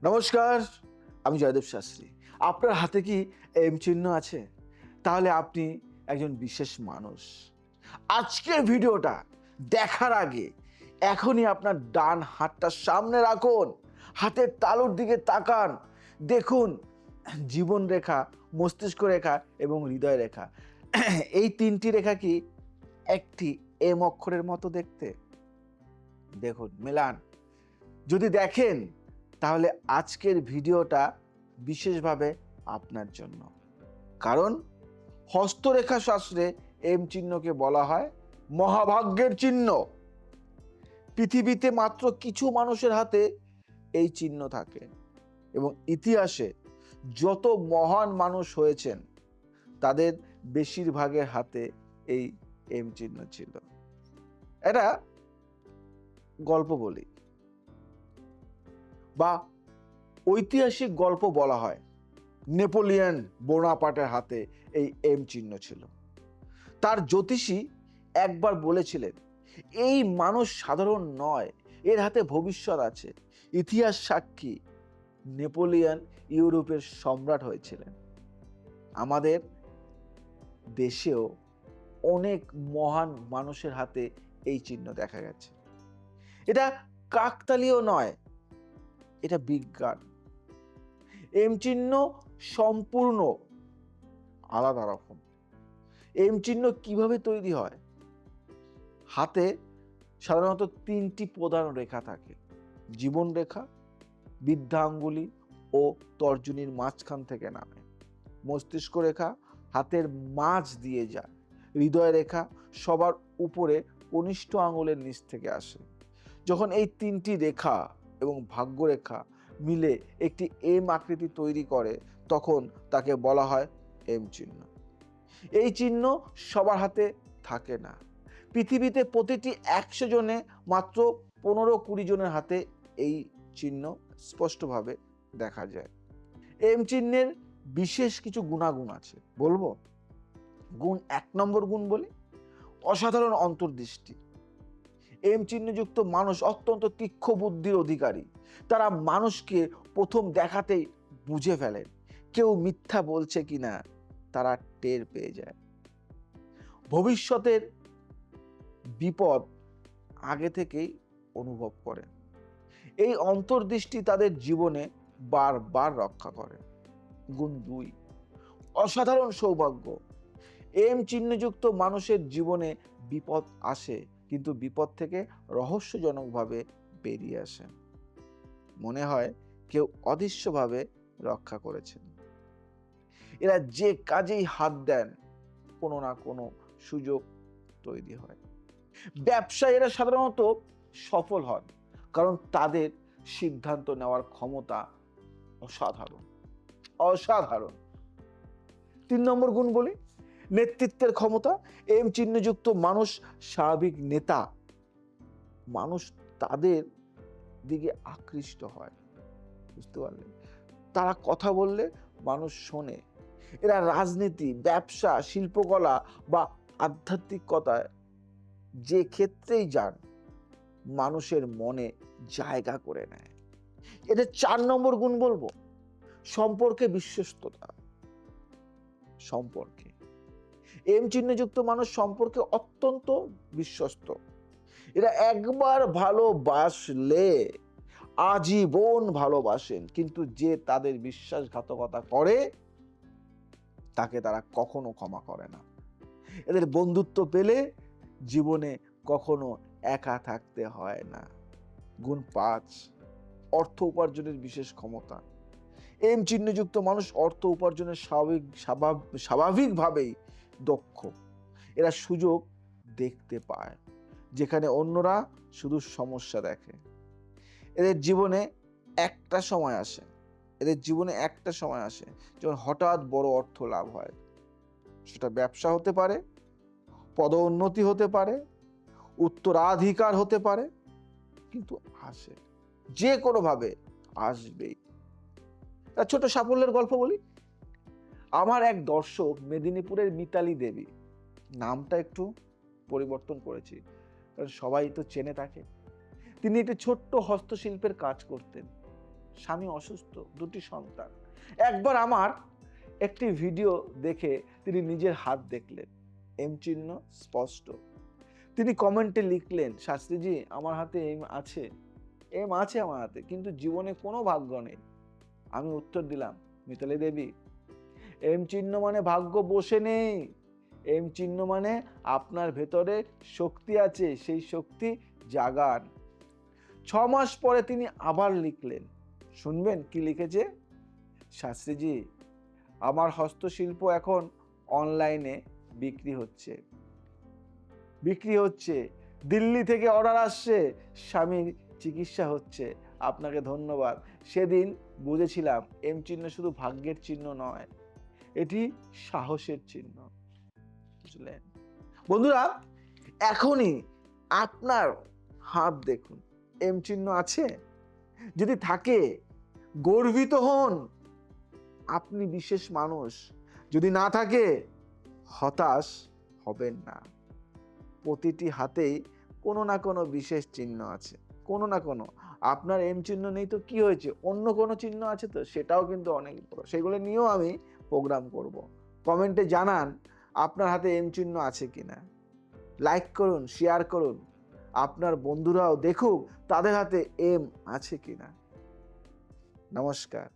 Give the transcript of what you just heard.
নমস্কার, আমি জয়দেব শাস্ত্রী। আপনার হাতে কি এম চিহ্ন আছে? তাহলে আপনি একজন বিশেষ মানুষ। আজকের ভিডিওটা দেখার আগে এখনই আপনার ডান হাতটা সামনে রাখুন, হাতের তালুর দিকে তাকান, দেখুন জীবন রেখা, মস্তিষ্ক রেখা এবং হৃদয় রেখা। এই তিনটি রেখা কি একটি এম অক্ষরের মতো দেখতে? দেখুন, মেলান। যদি দেখেন তাহলে আজকের ভিডিওটা বিশেষভাবে আপনার জন্য। কারণ হস্তরেখা শাস্ত্রে এম চিহ্নকে বলা হয় মহাভাগ্যের চিহ্ন। পৃথিবীতে মাত্র কিছু মানুষের হাতে এই চিহ্ন থাকে এবং ইতিহাসে যত মহান মানুষ হয়েছেন তাদের বেশিরভাগের হাতে এই এম চিহ্ন ছিল। এটা গল্প বলি বা ঐতিহাসিক গল্প বলা হয়। নেপোলিয়ন বোনাপার্টের হাতে এই এম চিহ্ন ছিল। তার জ্যোতিষী একবার বলেছিলেন, এই মানুষ সাধারণ নয়, এর হাতে ভবিষ্যৎ আছে। ইতিহাস সাক্ষী, নেপোলিয়ন ইউরোপের সম্রাট হয়েছিলেন। আমাদের দেশেও অনেক মহান মানুষের হাতে এই চিহ্ন দেখা গেছে। এটা কাকতালীয় নয়, এটা বিজ্ঞান। এম চিহ্ন সম্পূর্ণ আলাদা রকম। এম চিহ্ন কিভাবে তৈরি হয়? হাতে সাধারণত তিনটি প্রধান রেখা থাকে: জীবন রেখা, বৃদ্ধাঙ্গুলি ও তর্জনীর মাঝখান থেকে নামে। মস্তিষ্ক রেখা হাতের মাঝ দিয়ে যায়। হৃদয় রেখা সবার উপরে কনিষ্ঠ আঙুলের নিচ থেকে আসে। যখন এই তিনটি রেখা এবং ভাগ্য রেখা মিলে একটি এম আকৃতি তৈরি করে তখন তাকে বলা হয় এম চিহ্ন। এই চিহ্ন সবার হাতে থাকে না। পৃথিবীতে প্রতিটি 100 জনে মাত্র 15-20 জনের হাতে এই চিহ্ন স্পষ্টভাবে দেখা যায়। এম চিহ্নের বিশেষ কিছু গুণাগুণ আছে, বলবো। গুণ 1 নম্বর গুণ বলি, অসাধারণ অন্তর্দৃষ্টি। এম চিহ্নযুক্ত মানুষ অত্যন্ত তীক্ষ্ণ বুদ্ধির অধিকারী। তারা মানুষকে প্রথম দেখাতেই বুঝে ফেলেন। কেউ মিথ্যা বলছে কিনা তারা টের পেয়ে যায়। ভবিষ্যতের বিপদ আগে থেকেই অনুভব করে। এই অন্তর্দৃষ্টি তাদের জীবনে বারবার রক্ষা করে। গুণ 2, অসাধারণ সৌভাগ্য। এম চিহ্নযুক্ত মানুষের জীবনে বিপদ আসে, কিন্তু বিপদ থেকে রহস্যজনকভাবে বেরিয়ে আসে। মনে হয় কেউ অদৃশ্যভাবে রক্ষা করেছেন। এরা যে কাজেই হাত দেন কোনো না কোনো সুযোগ তৈরি হয়। ব্যবসায়ীরা সাধারণত সফল হন কারণ তাদের সিদ্ধান্ত নেওয়ার ক্ষমতা অসাধারণ। অসাধারণ। 3 নম্বর গুণ বলি, নেতৃত্বের ক্ষমতা। এম চিহ্নযুক্ত মানুষ স্বাভাবিক নেতা। মানুষ তাদের দিকে আকৃষ্ট হয়। বুঝতে পারলেন? তারা কথা বললে মানুষ শোনে। এরা রাজনীতি, ব্যবসা, শিল্পকলা বা আধ্যাত্মিকতায় যে ক্ষেত্রেই যান মানুষের মনে জায়গা করে নেয়। এদের 4 নম্বর গুণ বলবো, সম্পর্কে বিশ্বস্ততা। সম্পর্কে এম চিহ্নযুক্ত মানুষ সম্পর্কে অত্যন্ত বিশ্বস্ত। এরা একবার ভালোবাসলে আজীবন ভালোবাসেন, কিন্তু যে তাদের বিশ্বাসঘাতকতা করে তাকে তারা কখনো ক্ষমা করে না। এদের বন্ধুত্ব পেলে জীবনে কখনো একা থাকতে হয় না। গুণ 5, অর্থ উপার্জনের বিশেষ ক্ষমতা। এম চিহ্নযুক্ত মানুষ অর্থ উপার্জনের স্বাভাবিকভাবেই দক্ষ। এরা সুযোগ দেখতে পায় যেখানে অন্যরা শুধু সমস্যা দেখে। এদের জীবনে একটা সময় আসে যখন হঠাৎ বড় অর্থ লাভ হয়। সেটা ব্যবসা হতে পারে, পদোন্নতি হতে পারে, উত্তরাধিকার হতে পারে, কিন্তু আসে, যে কোনোভাবে আসবেই। ছোট সাফল্যের গল্প বলি। আমার এক দর্শক মেদিনীপুরের মিতালি দেবী, নামটা একটু পরিবর্তন করেছি কারণ সবাই তো চেনে তাকে। তিনি একটি ছোট্ট হস্তশিল্পের কাজ করতেন। স্বামী অসুস্থ, 2টি সন্তান। একবার আমার একটি ভিডিও দেখে তিনি নিজের হাত দেখলেন, এম চিহ্ন স্পষ্ট। তিনি কমেন্টে লিখলেন, শাস্ত্রীজি আমার হাতে এম আছে, আমার হাতে, কিন্তু জীবনে কোনো ভাগ্য নেই। আমি উত্তর দিলাম, মিতালি দেবী, এম চিহ্ন মানে ভাগ্য বসে নেই, এম চিহ্ন মানে আপনার ভেতরে শক্তি আছে, সেই শক্তি জাগান। 6 মাস পরে তিনি আবার লিখলেন, শুনবেন কি লিখেছে? শাস্ত্রীজি আমার হস্তশিল্প এখন অনলাইনে বিক্রি হচ্ছে, দিল্লি থেকে অর্ডার আসছে, স্বামীর চিকিৎসা হচ্ছে, আপনাকে ধন্যবাদ। সেদিন বুঝেছিলাম এম চিহ্ন শুধু ভাগ্যের চিহ্ন নয়, এটি সাহসের চিহ্ন। বুঝলেন বন্ধুরা? এখনই আপনার হাত দেখুন, এম চিহ্ন আছে? যদি থাকে গর্বিত হন, আপনি বিশেষ মানুষ। যদি না থাকে হতাশ হবেন না। প্রতিটি হাতেই কোনো না কোনো বিশেষ চিহ্ন আছে, কোনো না কোনো। আপনার এম চিহ্ন নেই তো কি হয়েছে, অন্য কোনো চিহ্ন আছে তো, সেটাও কিন্তু অনেক বড়। সেগুলো নিয়েও আমি প্রোগ্রাম করব। কমেন্টে জানান আপনার হাতে এম চিহ্ন আছে কিনা। লাইক করুন, শেয়ার করুন, আপনার বন্ধুরাও দেখুক তাদের হাতে এম আছে কিনা। নমস্কার।